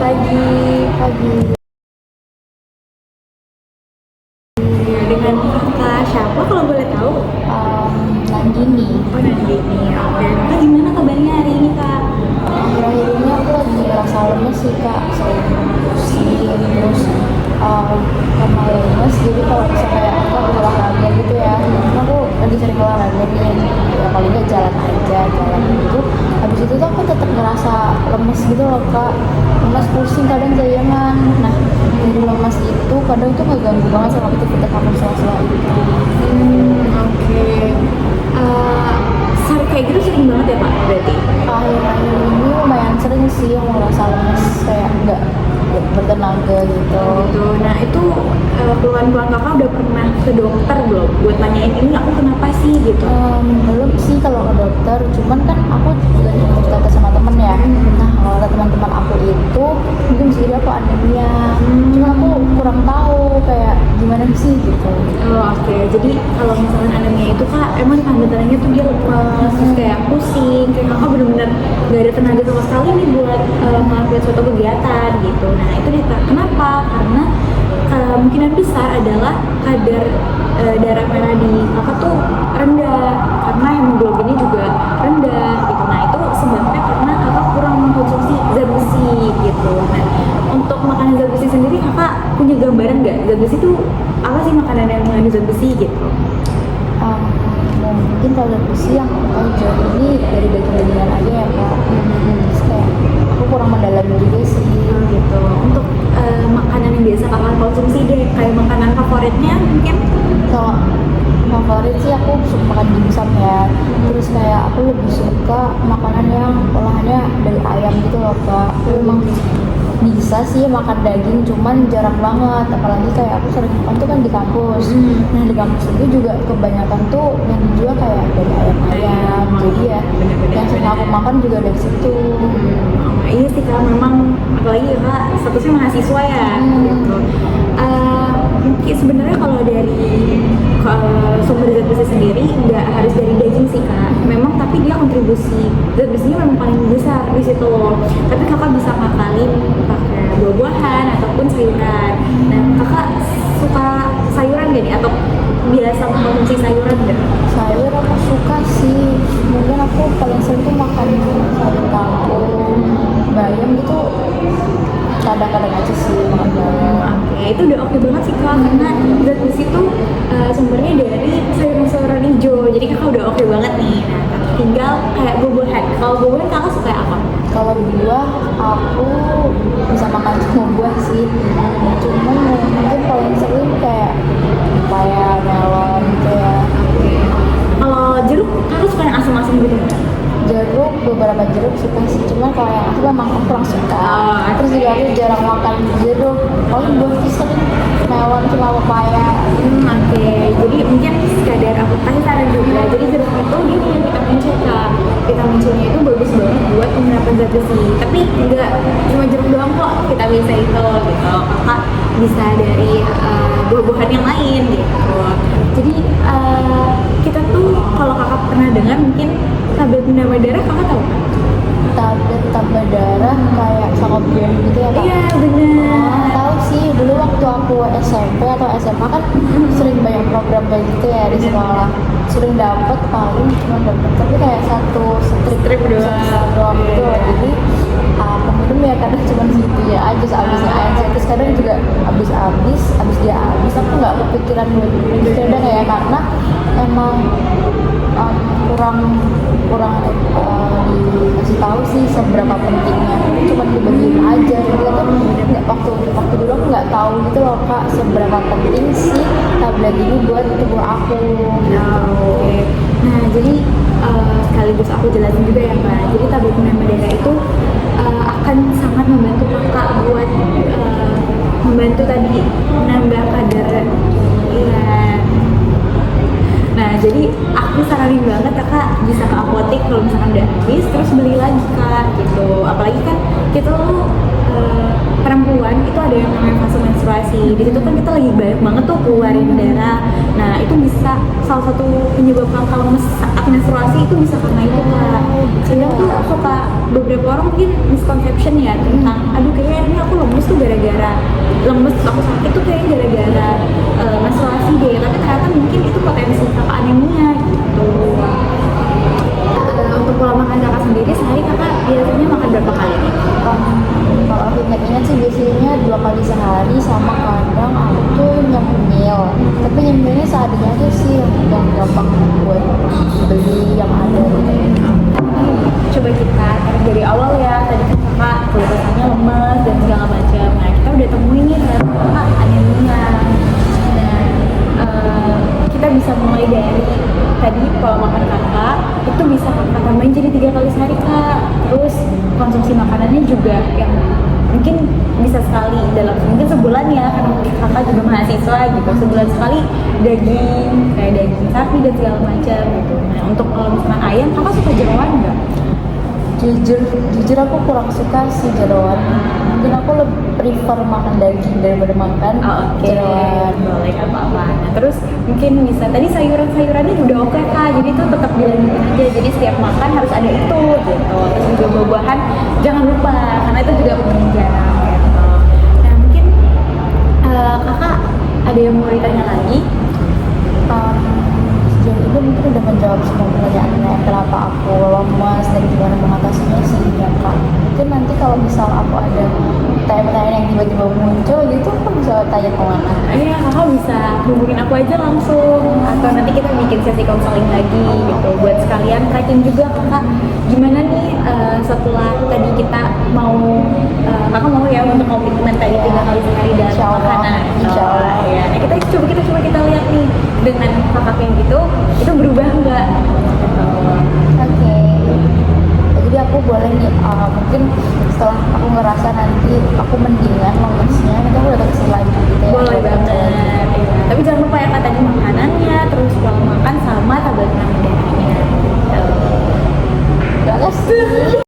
pagi. Pagi. Ya, dengan kakak siapa kalau boleh tahu? Nandini. Oh, Nandini. Oke. Kak, gimana kabarnya hari ini, Kak? Akhir-akhir ini aku lagi ngerasa lemes sih kak, sering pusing terus karena lemes jadi kalau misalnya aku lagi olahraga gitu ya, aku lagi sering olahraga nih, ya paling nggak jalan aja, jalan gitu. Habis itu tuh aku tetap ngerasa lemes gitu loh kak, lemes pusing kadang jayangan. Nah dari lemes itu kadang tuh ngeganggu banget sama aktivitas aku sela-sela itu. Oke. Kayak gitu sering banget ya, Pak, berarti? Akhir-akhir ini lumayan sering sih yang ngerasa lemes, kayak nggak bertenaga gitu. Gitu. Nah, itu keluhan-keluhan kakak udah pernah ke dokter belum? Buat nanyain ini aku kenapa sih gitu? Belum sih kalau ke dokter, cuman kan aku juga cerita ke sama temen ya. Nah kalau ada teman-teman aku itu mungkin bisa jadi aku anemia, cuman aku kurang tahu kayak gimana sih gitu. Oh, oke. Jadi kalau misalnya anemia itu, Kak, emang tanda-tandanya tuh dia lepas, terus kayak pusing, kayak kakak bener-bener gak ada tenaga sama sekali nih buat melakukan suatu kegiatan gitu. Nah, itu nih, Kak. Kenapa? Karena kemungkinan besar adalah kadar darah merah di kakak tuh rendah, karena hemoglobinnya juga rendah gitu. Nah, itu sebabnya karena kakak kurang mengkonsumsi zat besi gitu. Nah, untuk makanan zat besi sendiri kakak punya gambaran nggak? Zat besi itu apa sih makanan yang mengandung zat besi gitu? Mungkin kalau besi yang aku tahu jauh ini dari daging-dagingan aja ya kak. Terus kayak aku kurang mendalami juga sih Gitu. Untuk makanan yang biasa kakak konsumsi deh, kayak makanan favoritnya mungkin? kalau favorit sih aku suka makan dimsum ya, terus kayak aku lebih suka makanan yang olahannya dari ayam gitu loh kak. Aku emang bisa sih makan daging cuman jarang banget, apalagi kayak aku sering makan tuh kan di kampus. Nah di kampus itu juga kebanyakan tuh yang dijual kayak dari ayam-ayam, jadi ya yang sering aku makan juga dari situ. Iya sih kak, memang apalagi ya kak statusnya mahasiswa ya gitu. Mungkin sebenarnya kalau dari sumber zat besi sendiri nggak harus dari daging sih kak. Memang tapi dia kontribusi zat besinya memang paling besar di situ. Tapi kakak bisa ngakalin pakai buah-buahan ataupun sayuran. Nah kakak suka sayuran gak nih atau biasa mengkonsumsi sayuran nggak? Sayur aku suka sih, mungkin aku paling sering tuh makan sayur kangkung, bayam gitu, kadang-kadang aja sih makan bayam. Oke, itu udah oke banget sih kak, karena zat besi itu sumbernya dari sayuran-sayuran hijau, jadi kakak udah oke banget nih. Nah, tinggal kayak buah-buahan. Kalau buah-buahan kakak suka apa? Kalau buah aku bisa makan semua buah sih, cuman mungkin paling sering kayak pepaya, melon gitu ya. Kalau jeruk kakak suka yang asam-asam gitu nggak? Jeruk, beberapa jeruk suka sih, cuman kalau yang aku memang aku kurang suka. Terus juga aku jarang makan jeruk, paling buah tuh sering melon sama pepaya. Oke, jadi mungkin sekadar aku kasih saran juga. Jadi jeruk itu dia punya vitamin C kak. Vitamin C-nya itu bagus banget buat penyerapan zat besi. Tapi nggak cuma jeruk doang kok vitamin C itu gitu. Kakak bisa dari buah-buahan yang lain gitu. Jadi kita tuh kalau kakak pernah dengar mungkin tablet penambah darah kakak tahu kan? Tablet tambah darah kayak Sangobion gitu ya kak? Iya benar. Tahu sih, dulu waktu aku SMP atau SMA kan sering banyak program kayak gitu ya di sekolah. Sering dapet, paling cuma dapet tapi kayak satu strip doang gitu. Jadi aku minum ya kadang cuma segitu ya aja, sehabisnya aja. Terus kadang juga habis dia habis aku nggak kepikiran buat beli kadang ya, karena emang kurang dikasih tahu sih seberapa pentingnya, cuma dibagiin aja gitu kan. Nggak, waktu dulu aku nggak tahu gitu loh kak seberapa penting sih tablet ini buat tubuh aku. Oke. Nah jadi sekaligus aku jelasin juga ya kak. Jadi tablet penambah darah itu akan sangat membantu kakak buat membantu tadi menambah kadar. Iya. Nah, jadi aku saranin banget kakak bisa ke apotek kalau misalkan udah habis, terus beli lagi kak gitu. Apalagi kan kita tuh perempuan itu ada yang namanya fase menstruasi. Di situ kan kita lagi banyak banget tuh keluarin darah. Nah, itu bisa salah satu penyebab langka lemes saat menstruasi itu bisa karena itu kak. Kadang tuh suka beberapa orang mungkin misconception ya tentang aduh kayaknya ini gara-gara lemes, aku sakit tuh kayaknya gara-gara menstruasi deh, tapi ternyata mungkin itu potensi kakak anemia gitu. Untuk pola makan kakak sendiri sehari kakak biasanya makan berapa kali nih? Kalau aku ingat-ingat sih biasanya 2 kali sehari, sama kadang aku tuh nyemil, tapi nyemilnya seadanya aja sih, yang gampang buat beli yang ada gitu. Coba kita tarik dari awal ya, tadi kan kakak keluarnya lemes dan segala macam. Nah kita udah temuin nih ternyata kakak anemia. Nah kita bisa mulai dari tadi pola makan kakak itu bisa kakak tambahin jadi 3 kali sehari kak. Terus konsumsi makanannya juga yang mungkin bisa sekali dalam mungkin sebulan ya, karena mungkin kakak juga mahasiswa gitu, sebulan sekali daging kayak daging sapi dan segala macam gitu. Nah untuk kalau misalkan ayam kakak suka jeroan nggak? Jujur aku kurang suka sih jeroan. Mungkin aku lebih prefer makan daging daripada makan jeroan. Boleh nggak apa-apa. Nah, terus mungkin bisa tadi sayuran-sayurannya udah oke kak, jadi itu tetap dilanjutin aja, jadi setiap makan harus ada itu gitu. Terus juga buah-buahan jangan lupa karena itu juga penunjang gitu. Nah mungkin kakak ada yang mau ditanya lagi? Sejauh ini mungkin udah menjawab semua pertanyaannya, kenapa aku lemas dan gimana mengatasinya sih ya kak. Mungkin nanti kalau misal aku ada pertanyaan yang tiba-tiba muncul gitu, aku bisa tanya kemana? Iya, kakak bisa hubungin aku aja langsung, atau nanti kita bikin sesi konseling lagi gitu buat sekalian tracking juga kakak gimana nih setelah tadi kita mau kakak mau ya untuk komitmen tadi 3 kali sehari dan makanan. Insya Allah. Ya, nah kita coba kita lihat nih dengan kakak yang gitu itu berubah nggak? Oke. Jadi aku boleh nih mungkin setelah aku ngerasa nanti aku mendingan lemesnya, nanti aku datang ke sini